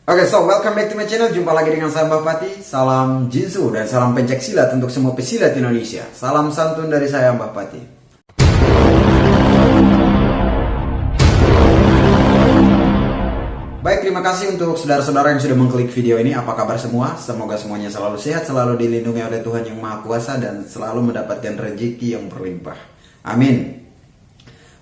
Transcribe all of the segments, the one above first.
Oke, so welcome back to my channel. Jumpa lagi dengan saya Mbah Pati. Salam Jinsu dan salam pencak silat untuk semua pesilat Indonesia. Salam santun dari saya Mbah Pati. Baik, terima kasih untuk saudara-saudara yang sudah mengklik video ini. Apa kabar semua? Semoga semuanya selalu sehat, selalu dilindungi oleh Tuhan Yang Maha Kuasa dan selalu mendapatkan rezeki yang berlimpah. Amin.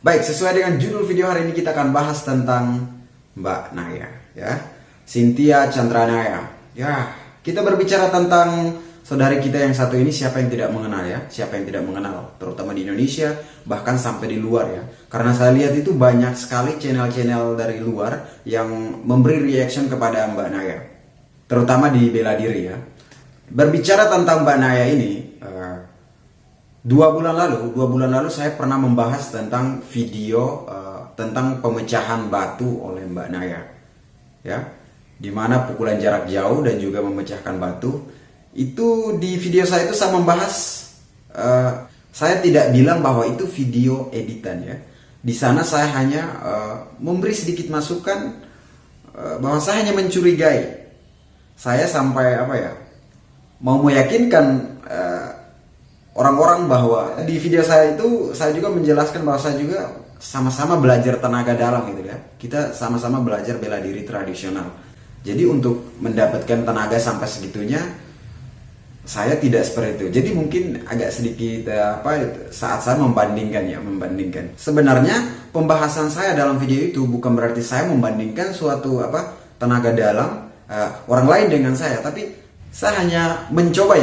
Baik, sesuai dengan judul video hari ini kita akan bahas tentang Mbak Naya, ya. Cynthia Chandranaya. Ya, kita berbicara tentang saudari kita yang satu ini, siapa yang tidak mengenal ya? Siapa yang tidak mengenal, terutama di Indonesia, bahkan sampai di luar ya. Karena saya lihat itu banyak sekali channel-channel dari luar yang memberi reaction kepada Mbak Naya, terutama di bela diri ya. Berbicara tentang Mbak Naya ini, dua bulan lalu saya pernah membahas tentang video tentang pemecahan batu oleh Mbak Naya, ya. Dimana pukulan jarak jauh dan juga memecahkan batu. Itu di video saya itu saya membahas, saya tidak bilang bahwa itu video editan ya. Di sana saya hanya memberi sedikit masukan, bahwa saya hanya mencurigai. Saya sampai mau meyakinkan orang-orang bahwa di video saya itu saya juga menjelaskan bahwa saya juga sama-sama belajar tenaga dalam gitu ya. Kita sama-sama belajar bela diri tradisional. Jadi untuk mendapatkan tenaga sampai segitunya, saya tidak seperti itu. Jadi mungkin agak sedikit saat saya membandingkan. Sebenarnya pembahasan saya dalam video itu bukan berarti saya membandingkan suatu tenaga dalam orang lain dengan saya, tapi saya hanya mencoba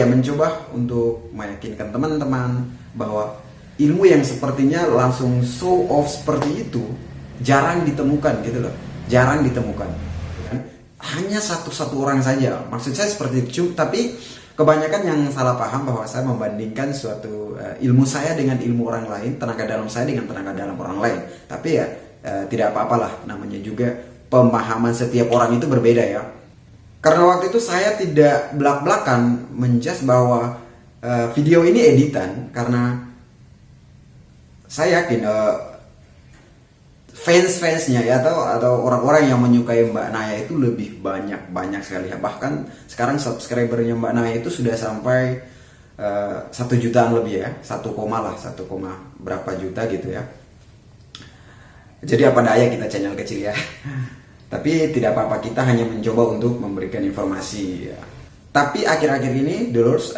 untuk meyakinkan teman-teman bahwa ilmu yang sepertinya langsung show off seperti itu jarang ditemukan gitu loh. Jarang ditemukan. Hanya satu orang saja. Maksud saya seperti itu. Tapi kebanyakan yang salah paham bahwa saya membandingkan suatu ilmu saya dengan ilmu orang lain, tenaga dalam saya dengan tenaga dalam orang lain. Tapi ya tidak apa-apalah, namanya juga pemahaman setiap orang itu berbeda ya. Karena waktu itu saya tidak belak-belakan menjudge bahwa video ini editan, karena saya yakin fans-fansnya ya atau orang-orang yang menyukai Mbak Naya itu lebih banyak sekali ya. Bahkan sekarang subscribernya Mbak Naya itu sudah sampai 1 jutaan lebih ya, 1, berapa juta gitu ya. Jadi apa daya kita channel kecil ya. Tapi tidak apa-apa, kita hanya mencoba untuk memberikan informasi ya. Tapi akhir-akhir ini dulurs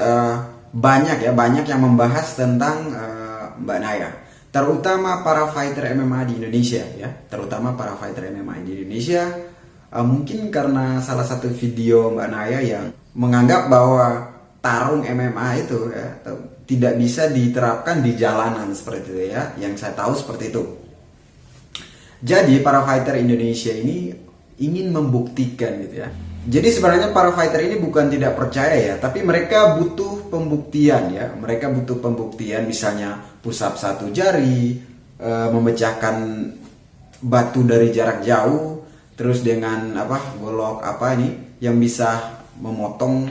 banyak yang membahas tentang Mbak Naya, terutama para fighter MMA di Indonesia ya, mungkin karena salah satu video Mbak Naya yang menganggap bahwa tarung MMA itu ya, tidak bisa diterapkan di jalanan seperti itu ya, yang saya tahu seperti itu. Jadi para fighter Indonesia ini ingin membuktikan gitu ya. Jadi sebenarnya para fighter ini bukan tidak percaya ya, tapi mereka butuh pembuktian ya. Mereka butuh pembuktian, misalnya push up 1 jari, memecahkan batu dari jarak jauh, terus dengan golok yang bisa memotong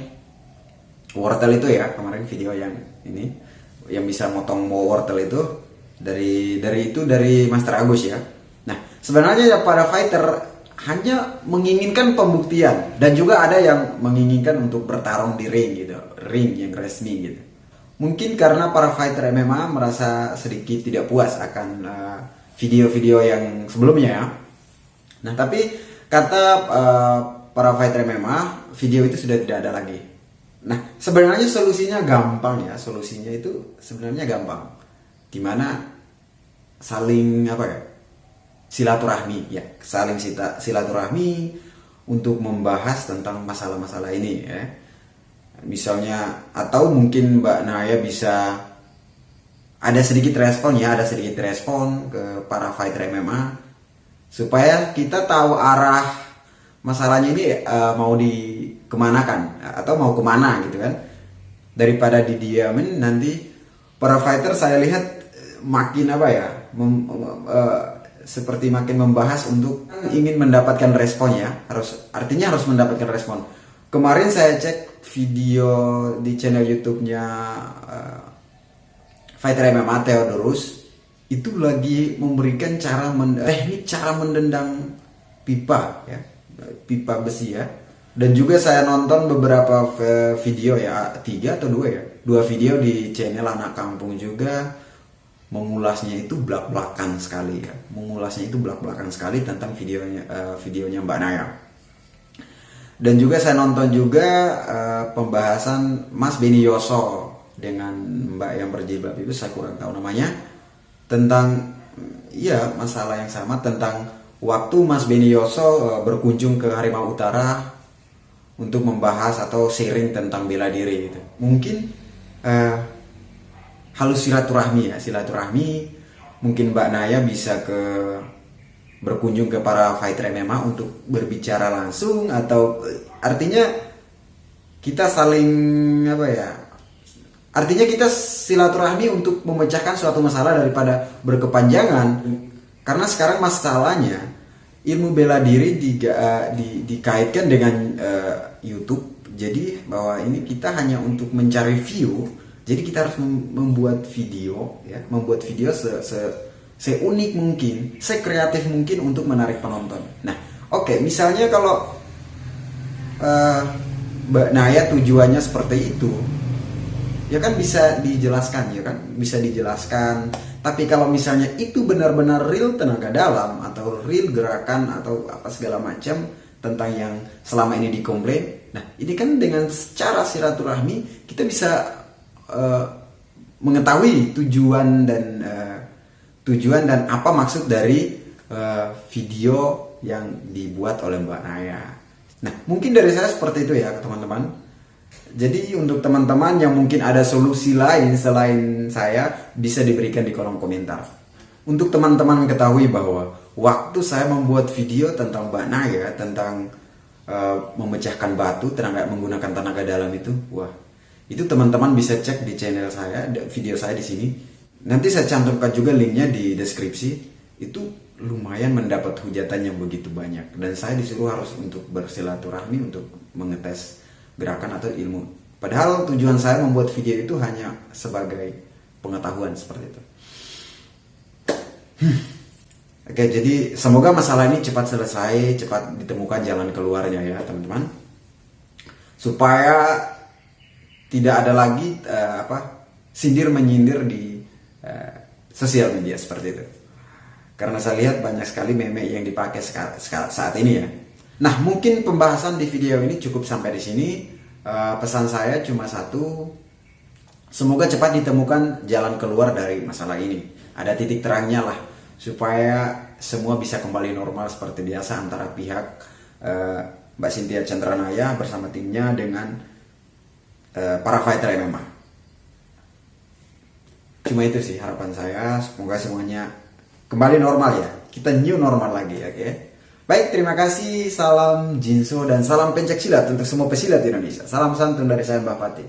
wortel itu ya. Kemarin video yang ini yang bisa motong wortel itu dari Master Agus ya. Nah, sebenarnya ya para fighter hanya menginginkan pembuktian, dan juga ada yang menginginkan untuk bertarung di ring gitu, ring yang resmi gitu. Mungkin karena para fighter MMA merasa sedikit tidak puas akan video-video yang sebelumnya ya. Nah, tapi kata para fighter MMA, video itu sudah tidak ada lagi. Nah, sebenarnya solusinya gampang ya. Solusinya itu sebenarnya gampang. Dimana saling silaturahmi ya, silaturahmi untuk membahas tentang masalah-masalah ini ya. Misalnya, atau mungkin Mbak Naya bisa ada sedikit respon ke para fighter MMA supaya kita tahu arah masalahnya ini mau dikemanakan atau mau kemana gitu kan. Daripada didiamin, nanti para fighter saya lihat makin seperti makin membahas untuk ingin mendapatkan respon ya. Artinya harus mendapatkan respon. Kemarin saya cek video di channel YouTube-nya fighter MMA Theodorus, itu lagi memberikan teknik cara mendendang pipa ya. pipa besi ya. Dan juga saya nonton beberapa video ya, 3 atau 2 ya, 2 video di channel Anak Kampung juga, mengulasnya itu belak-belakan sekali ya, mengulasnya itu belak-belakan sekali tentang videonya Mbak Naya. Dan juga saya nonton juga pembahasan Mas Beni Yoso dengan Mbak yang berjilbab itu, saya kurang tahu namanya, tentang ya masalah yang sama, tentang waktu Mas Beni Yoso berkunjung ke Harimau Utara untuk membahas atau sharing tentang bela diri gitu. Mungkin halus silaturahmi ya, silaturahmi. Mungkin Mbak Naya bisa berkunjung ke para fighter MMA untuk berbicara langsung, atau artinya kita saling apa ya? Artinya kita silaturahmi untuk memecahkan suatu masalah daripada berkepanjangan. Karena sekarang masalahnya ilmu bela diri dikaitkan dengan YouTube. Jadi bahwa ini kita hanya untuk mencari view. Jadi kita harus membuat video ya, membuat video seunik mungkin, sekreatif mungkin untuk menarik penonton. Nah, oke, misalnya kalau Mbak Naya tujuannya seperti itu, ya kan bisa dijelaskan, ya kan bisa dijelaskan. Tapi kalau misalnya itu benar-benar real tenaga dalam atau real gerakan atau apa segala macam tentang yang selama ini dikomplain, nah ini kan dengan secara silaturahmi kita bisa mengetahui tujuan dan apa maksud dari video yang dibuat oleh Mbak Naya. Nah, mungkin dari saya seperti itu ya teman-teman. Jadi untuk teman-teman yang mungkin ada solusi lain selain saya, bisa diberikan di kolom komentar. Untuk teman-teman ketahui bahwa waktu saya membuat video tentang Mbak Naya, tentang memecahkan batu menggunakan tenaga dalam itu, wah, itu teman-teman bisa cek di channel saya, video saya di sini. Nanti saya cantumkan juga linknya di deskripsi. Itu lumayan mendapat hujatan yang begitu banyak. Dan saya disuruh harus untuk bersilaturahmi untuk mengetes gerakan atau ilmu. Padahal tujuan saya membuat video itu hanya sebagai pengetahuan seperti itu. Oke, jadi semoga masalah ini cepat selesai, cepat ditemukan jalan keluarnya ya teman-teman. Supaya tidak ada lagi sindir menyindir di sosial media seperti itu. Karena saya lihat banyak sekali meme yang dipakai saat ini ya. Nah, mungkin pembahasan di video ini cukup sampai di sini. Pesan saya cuma satu, semoga cepat ditemukan jalan keluar dari masalah ini. Ada titik terangnya lah, supaya semua bisa kembali normal seperti biasa antara pihak Mbak Cynthia Chandranaya bersama timnya dengan para fighter MMA. Cuma itu sih harapan saya, semoga semuanya kembali normal ya. Kita new normal lagi, oke? Baik, terima kasih. Salam Jinso dan salam pencaksilat untuk semua pesilat di Indonesia. Salam santun dari saya Mbak Fatih.